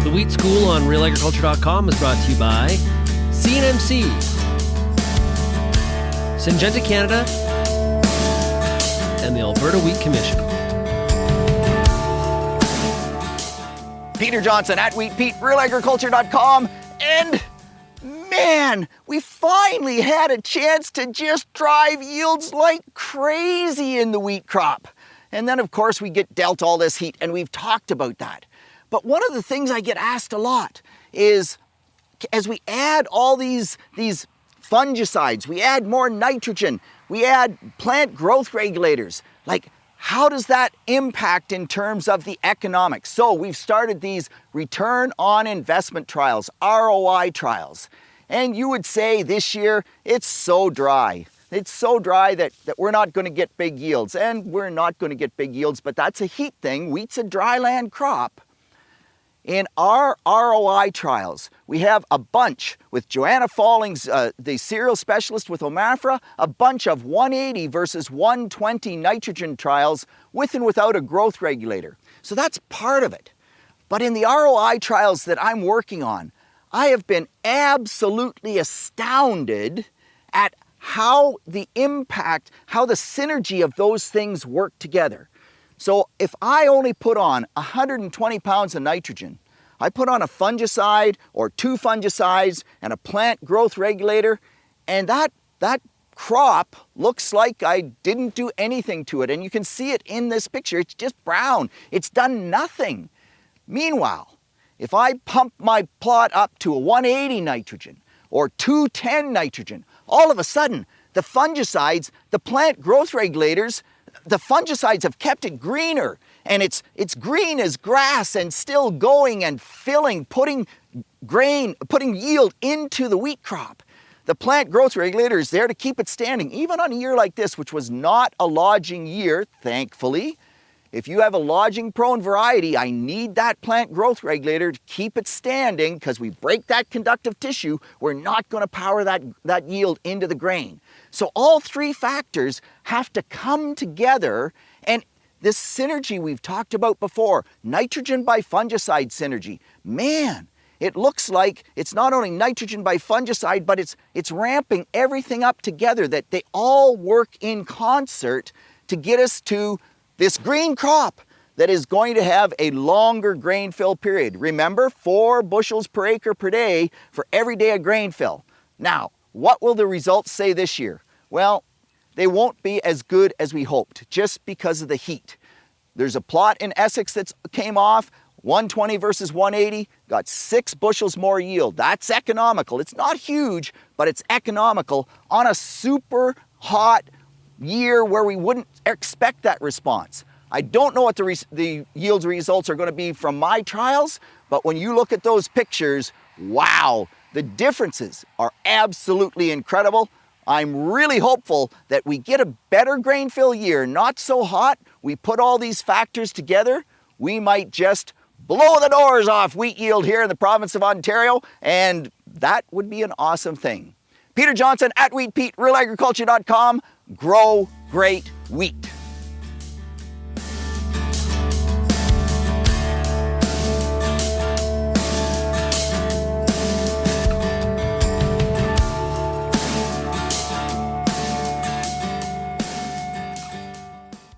The Wheat School on RealAgriculture.com is brought to you by CNMC, Syngenta Canada, and the Alberta Wheat Commission. Peter Johnson at Wheat Pete, RealAgriculture.com, and man, we finally had a chance to just drive yields like crazy in the wheat crop. And then of course we get dealt all this heat, and we've talked about that. But one of the things I get asked a lot is, as we add all these fungicides, we add more nitrogen, we add plant growth regulators, like how does that impact in terms of the economics? So we've started these return on investment trials, ROI trials. And you would say this year, it's so dry. It's so dry that we're not going to get big yields. And we're not going to get big yields, but that's a heat thing. Wheat's a dryland crop. In our ROI trials, we have a bunch with Joanna Fallings, the cereal specialist with Omafra, a bunch of 180 versus 120 nitrogen trials with and without a growth regulator. So that's part of it. But in the ROI trials that I'm working on, I have been absolutely astounded at how the impact, how the synergy of those things work together. So if I only put on 120 pounds of nitrogen, I put on a fungicide or 2 fungicides and a plant growth regulator, and that crop looks like I didn't do anything to it. And you can see it in this picture. It's just brown. It's done nothing. Meanwhile, if I pump my plot up to a 180 nitrogen or 210 nitrogen, all of a sudden the fungicides, the plant growth regulators, the fungicides have kept it greener, and it's green as grass and still going and filling, putting yield into the wheat crop. The plant growth regulator is there to keep it standing, even on a year like this, which was not a lodging year, thankfully. If you have a lodging prone variety, I need that plant growth regulator to keep it standing, because we break that conductive tissue, we're not going to power that yield into the grain. So all 3 factors have to come together, and this synergy we've talked about before, nitrogen by fungicide synergy, man, it looks like it's not only nitrogen by fungicide, but it's ramping everything up together, that they all work in concert to get us to this green crop that is going to have a longer grain fill period. Remember, 4 bushels per acre per day for every day of grain fill. Now, what will the results say this year? Well, they won't be as good as we hoped, just because of the heat. There's a plot in Essex that came off, 120 versus 180, got 6 bushels more yield. That's economical. It's not huge, but it's economical on a super hot year where we wouldn't expect that response. I don't know what the yield results are going to be from my trials, but when you look at those pictures, wow, the differences are absolutely incredible. I'm really hopeful that we get a better grain fill year, not so hot. We put all these factors together, we might just blow the doors off wheat yield here in the province of Ontario, and that would be an awesome thing. Peter Johnson at Wheat Pete, RealAgriculture.com. Grow great wheat.